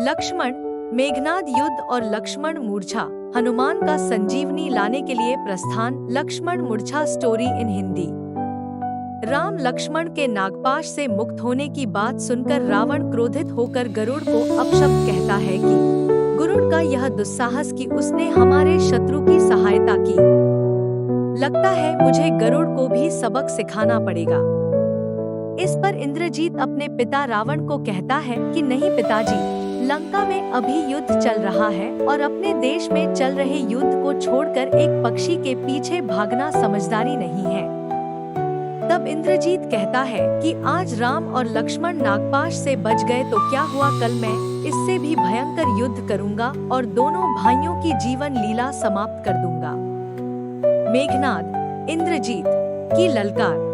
लक्ष्मण, मेघनाद युद्ध और लक्ष्मण मूर्छा, हनुमान का संजीवनी लाने के लिए प्रस्थान। लक्ष्मण मूर्छा स्टोरी इन हिंदी। राम लक्ष्मण के नागपाश से मुक्त होने की बात सुनकर रावण क्रोधित होकर गरुड़ को अपशब्द कहता है कि गरुड़ का यह दुस्साहस कि उसने हमारे शत्रु की सहायता की। लगता है मुझे गरुड़ को भी सबक सिखाना पड़ेगा। इस पर इंद्रजीत अपने पिता रावण को कहता है कि नहीं पिताजी, लंका में अभी युद्ध चल रहा है और अपने देश में चल रहे युद्ध को छोड़कर एक पक्षी के पीछे भागना समझदारी नहीं है। तब इंद्रजीत कहता है कि आज राम और लक्ष्मण नागपाश से बच गए तो क्या हुआ, कल मैं इससे भी भयंकर युद्ध करूंगा और दोनों भाइयों की जीवन लीला समाप्त कर दूंगा। मेघनाद, इंद्रजीत की ललकार।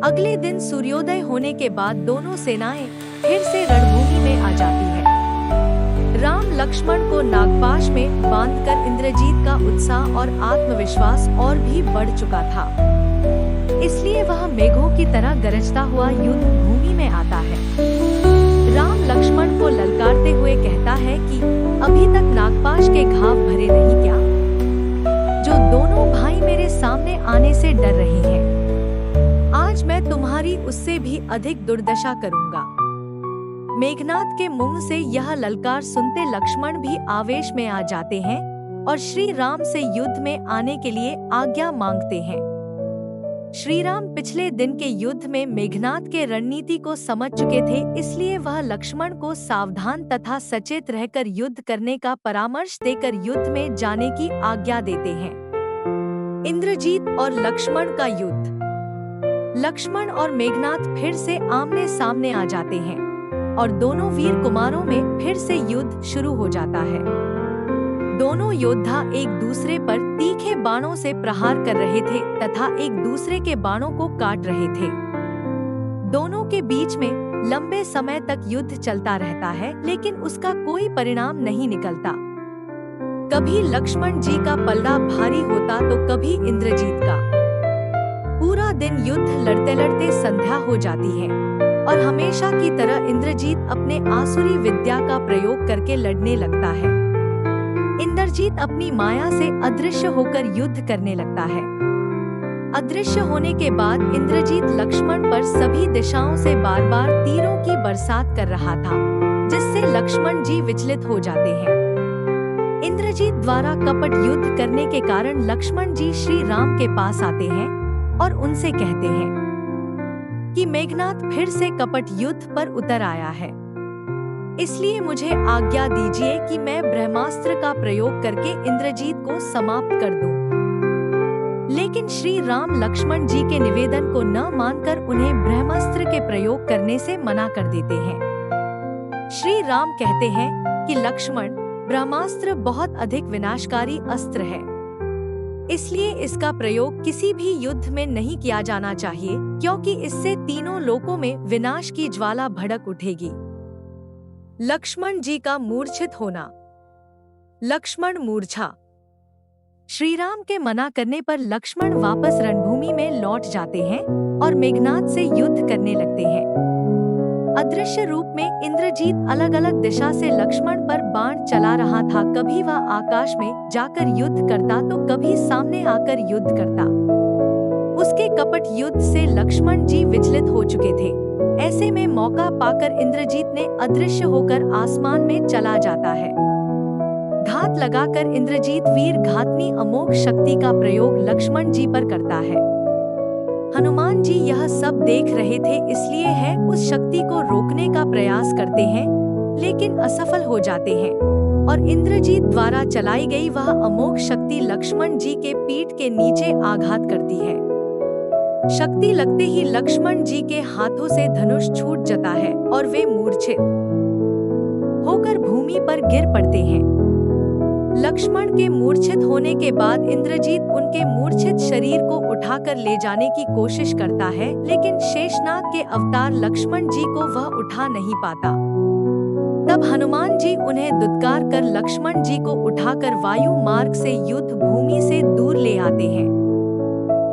अगले दिन सूर्योदय होने के बाद दोनों सेनाएं फिर से रणभूमि में आ जाती है। राम लक्ष्मण को नागपाश में बांधकर इंद्रजीत का उत्साह और आत्मविश्वास और भी बढ़ चुका था, इसलिए वह मेघों की तरह गरजता हुआ युद्ध भूमि में आता है। राम लक्ष्मण को ललकारते हुए कहता है कि अभी तक नागपाश के घाव भरे नहीं क्या, जो दोनों भाई मेरे सामने आने से डर रहे हैं। आज मैं तुम्हारी उससे भी अधिक दुर्दशा करूंगा। मेघनाद के मुंह से यह ललकार सुनते लक्ष्मण भी आवेश में आ जाते हैं और श्री राम से युद्ध में आने के लिए आज्ञा मांगते हैं। श्री राम पिछले दिन के युद्ध में मेघनाद के रणनीति को समझ चुके थे, इसलिए वह लक्ष्मण को सावधान तथा सचेत रहकर युद्ध करने का परामर्श देकर युद्ध में जाने की आज्ञा देते हैं। इंद्रजीत और लक्ष्मण का युद्ध। लक्ष्मण और मेघनाद फिर से आमने सामने आ जाते हैं और दोनों वीर कुमारों में फिर से युद्ध शुरू हो जाता है। दोनों योद्धा एक दूसरे पर तीखे बाणों से प्रहार कर रहे थे तथा एक दूसरे के बाणों को काट रहे थे। दोनों के बीच में लंबे समय तक युद्ध चलता रहता है, लेकिन उसका कोई परिणाम नहीं निकलता। कभी लक्ष्मण जी का पल्ला भारी होता तो कभी इंद्रजीत का। पूरा दिन युद्ध लड़ते लड़ते संध्या हो जाती है और हमेशा की तरह इंद्रजीत अपने आसुरी विद्या का प्रयोग करके लड़ने लगता है। इंद्रजीत अपनी माया से अदृश्य होकर युद्ध करने लगता है। अदृश्य होने के बाद इंद्रजीत लक्ष्मण पर सभी दिशाओं से बार बार तीरों की बरसात कर रहा था, जिससे लक्ष्मण जी विचलित हो जाते हैं। इंद्रजीत द्वारा कपट युद्ध करने के कारण लक्ष्मण जी श्री राम के पास आते हैं और उनसे कहते हैं कि मेघनाद फिर से कपट युद्ध पर उतर आया है, इसलिए मुझे आज्ञा दीजिए कि मैं ब्रह्मास्त्र का प्रयोग करके इंद्रजीत को समाप्त कर दूं। लेकिन श्री राम लक्ष्मण जी के निवेदन को न मानकर उन्हें ब्रह्मास्त्र के प्रयोग करने से मना कर देते हैं। श्री राम कहते हैं कि लक्ष्मण, ब्रह्मास्त्र बहुत अधिक विनाशकारी अस्त्र है, इसलिए इसका प्रयोग किसी भी युद्ध में नहीं किया जाना चाहिए, क्योंकि इससे तीनों लोकों में विनाश की ज्वाला भड़क उठेगी। लक्ष्मण जी का मूर्छित होना। लक्ष्मण मूर्छा। श्री राम के मना करने पर लक्ष्मण वापस रणभूमि में लौट जाते हैं और मेघनाद से युद्ध करने लगते हैं। अदृश्य रूप में इंद्रजीत अलग अलग दिशा से लक्ष्मण पर बाण चला रहा था। कभी वह आकाश में जाकर युद्ध करता तो कभी सामने आकर युद्ध करता। उसके कपट युद्ध से लक्ष्मण जी विचलित हो चुके थे। ऐसे में मौका पाकर इंद्रजीत ने अदृश्य होकर आसमान में चला जाता है। घात लगाकर इंद्रजीत वीर घातनी अमोघ शक्ति का प्रयोग लक्ष्मण जी पर करता है। हनुमान जी यह सब देख रहे थे, इसलिए है उस शक्ति को रोकने का प्रयास करते हैं, लेकिन असफल हो जाते हैं और इंद्रजीत द्वारा चलाई गई वह अमोघ शक्ति लक्ष्मण जी के पीठ के नीचे आघात करती है। शक्ति लगते ही लक्ष्मण जी के हाथों से धनुष छूट जाता है और वे मूर्छित होकर भूमि पर गिर पड़ते हैं। लक्ष्मण के मूर्छित होने के बाद इंद्रजीत उनके मूर्छित शरीर को उठाकर ले जाने की कोशिश करता है, लेकिन शेषनाग के अवतार लक्ष्मण जी को वह उठा नहीं पाता। तब हनुमान जी उन्हें दुत्कार कर लक्ष्मण जी को उठाकर वायु मार्ग से युद्ध भूमि से दूर ले आते हैं।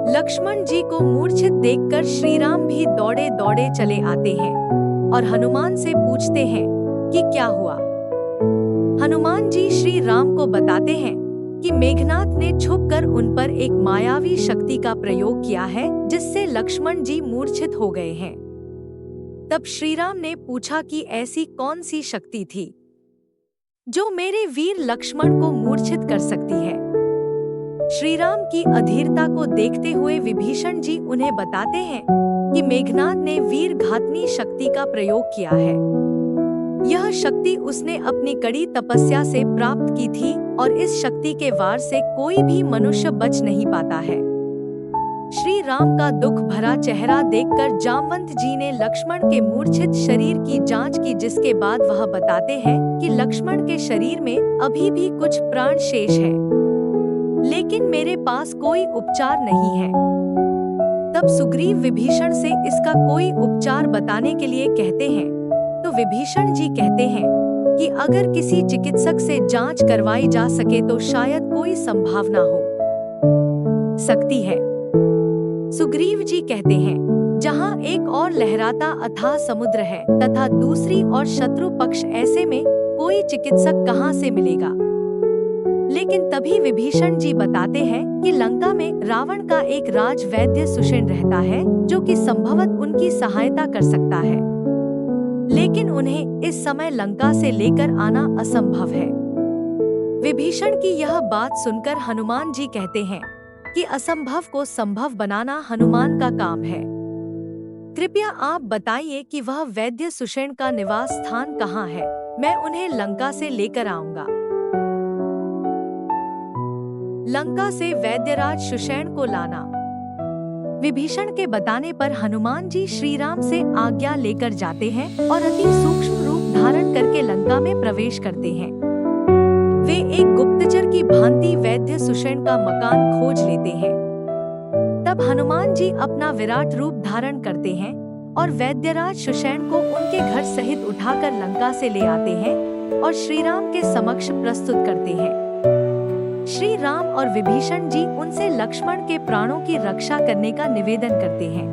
लक्ष्मण जी को मूर्छित देखकर श्रीराम भी दौड़े दौड़े चले आते हैं और हनुमान से पूछते हैं कि क्या हुआ। हनुमान जी श्री राम को बताते हैं कि मेघनाथ ने छुपकर उन पर एक मायावी शक्ति का प्रयोग किया है, जिससे लक्ष्मण जी मूर्छित हो गए हैं। तब श्री राम ने पूछा कि ऐसी कौन सी शक्ति थी जो मेरे वीर लक्ष्मण को मूर्छित कर सकती है। श्री राम की अधीरता को देखते हुए विभीषण जी उन्हें बताते हैं कि मेघनाथ ने वीर घातनी शक्ति का प्रयोग किया है। यह शक्ति उसने अपनी कड़ी तपस्या से प्राप्त की थी और इस शक्ति के वार से कोई भी मनुष्य बच नहीं पाता है। श्री राम का दुख भरा चेहरा देखकर जामवंत जी ने लक्ष्मण के मूर्छित शरीर की जांच की, जिसके बाद वह बताते हैं कि लक्ष्मण के शरीर में अभी भी कुछ प्राण शेष है, लेकिन मेरे पास कोई उपचार नहीं है। तब सुग्रीव विभीषण से इसका कोई उपचार बताने के लिए कहते हैं, तो विभीषण जी कहते हैं कि अगर किसी चिकित्सक से जांच करवाई जा सके तो शायद कोई संभावना हो सकती है। सुग्रीव जी कहते हैं, जहां एक और लहराता अथाह समुद्र है तथा दूसरी और शत्रु पक्ष, ऐसे में कोई चिकित्सक कहां से मिलेगा। लेकिन तभी विभीषण जी बताते हैं कि लंका में रावण का एक राज वैद्य सुषेण रहता है, जो कि संभवतः उनकी सहायता कर सकता है, लेकिन उन्हें इस समय लंका से लेकर आना असंभव है। विभीषण की यह बात सुनकर हनुमान जी कहते हैं कि असंभव को संभव बनाना हनुमान का काम है। कृपया आप बताइए कि वह वैद्य सुषेण का निवास स्थान कहाँ है, मैं उन्हें लंका से लेकर आऊंगा। लंका से वैद्यराज सुषेण को लाना। विभीषण के बताने पर हनुमान जी श्री राम से आज्ञा लेकर जाते हैं और अति सूक्ष्म रूप धारण करके लंका में प्रवेश करते हैं। वे एक गुप्तचर की भांति वैद्य सुषेण का मकान खोज लेते हैं। तब हनुमान जी अपना विराट रूप धारण करते हैं और वैद्यराज सुषेण को उनके घर सहित उठाकर लंका से ले आते हैं और श्री राम के समक्ष प्रस्तुत करते हैं। श्री राम और विभीषण जी उनसे लक्ष्मण के प्राणों की रक्षा करने का निवेदन करते हैं,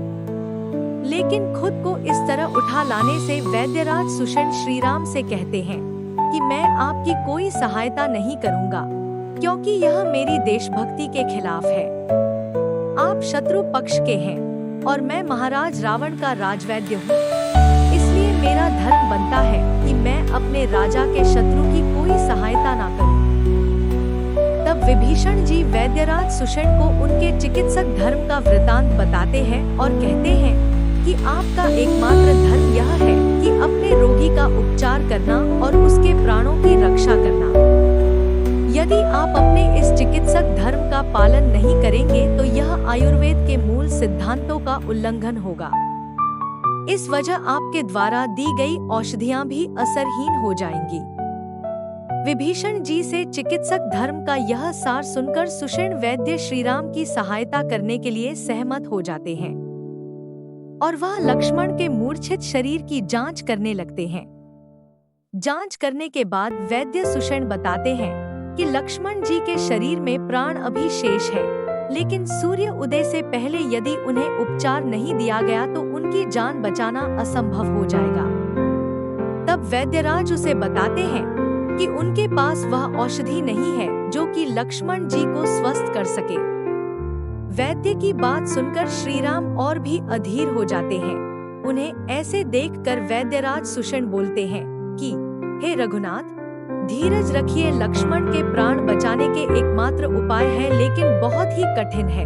लेकिन खुद को इस तरह उठा लाने से वैद्यराज सुषेण श्री राम से कहते हैं कि मैं आपकी कोई सहायता नहीं करूंगा, क्योंकि यह मेरी देशभक्ति के खिलाफ है। आप शत्रु पक्ष के हैं और मैं महाराज रावण का राजवैद्य हूँ, इसलिए मेरा धर्म बनता है कि मैं अपने राजा के शत्रु की कोई सहायता ना करूं। तब विभीषण जी वैद्यराज सुषेण को उनके चिकित्सक धर्म का वृतांत बताते हैं और कहते हैं कि आपका एकमात्र धर्म यह है कि अपने रोगी का उपचार करना और उसके प्राणों की रक्षा करना। यदि आप अपने इस चिकित्सक धर्म का पालन नहीं करेंगे तो यह आयुर्वेद के मूल सिद्धांतों का उल्लंघन होगा। इस वजह आपके द्वारा दी गई औषधियां भी असरहीन हो जाएंगी। विभीषण जी से चिकित्सक धर्म का यह सार सुनकर सुषेण वैद्य श्रीराम की सहायता करने के लिए सहमत हो जाते हैं और वह लक्ष्मण के मूर्छित शरीर की जांच करने लगते हैं। जांच करने के बाद वैद्य सुषेण बताते हैं कि लक्ष्मण जी के शरीर में प्राण अभी शेष है, लेकिन सूर्य उदय से पहले यदि उन्हें उपचार नहीं दिया गया तो उनकी जान बचाना असंभव हो जाएगा। तब वैद्यराज उसे बताते हैं कि उनके पास वह औषधि नहीं है जो कि लक्ष्मण जी को स्वस्थ कर सके। वैद्य की बात सुनकर श्रीराम और भी अधीर हो जाते हैं। उन्हें ऐसे देखकर वैद्यराज सुषेण बोलते हैं कि हे रघुनाथ, धीरज रखिए, लक्ष्मण के प्राण बचाने के एकमात्र उपाय है, लेकिन बहुत ही कठिन है,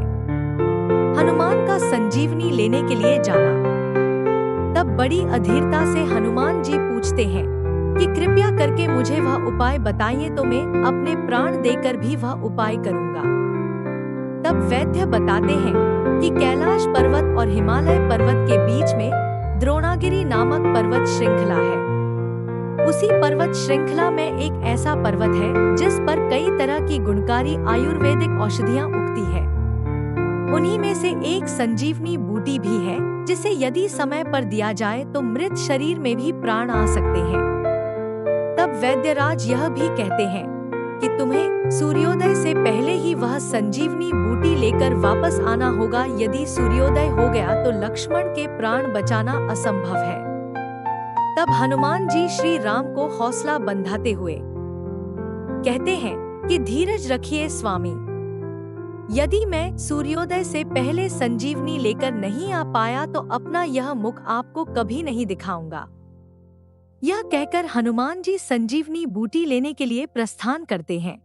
हनुमान का संजीवनी लेने के लिए जाना। तब बड़ी अधीरता से हनुमान जी पूछते हैं कि कृपया करके मुझे वह उपाय बताइए, तो मैं अपने प्राण देकर भी वह उपाय करूंगा। तब वैद्य बताते हैं कि कैलाश पर्वत और हिमालय पर्वत के बीच में द्रोणागिरी नामक पर्वत श्रृंखला है। उसी पर्वत श्रृंखला में एक ऐसा पर्वत है जिस पर कई तरह की गुणकारी आयुर्वेदिक औषधियां उगती है। उन्हीं में से एक संजीवनी बूटी भी है, जिसे यदि समय पर दिया जाए तो मृत शरीर में भी प्राण आ सकते हैं। तब वैद्यराज यह भी कहते हैं कि तुम्हें सूर्योदय से पहले ही वह संजीवनी बूटी लेकर वापस आना होगा। यदि सूर्योदय हो गया तो लक्ष्मण के प्राण बचाना असंभव है। तब हनुमान जी श्री राम को हौसला बंधाते हुए कहते हैं कि धीरज रखिए स्वामी। यदि मैं सूर्योदय से पहले संजीवनी लेकर नहीं आ पाया तो अपना यह मुख आपको कभी नहीं दिखाऊंगा। यह कहकर हनुमान जी संजीवनी बूटी लेने के लिए प्रस्थान करते हैं।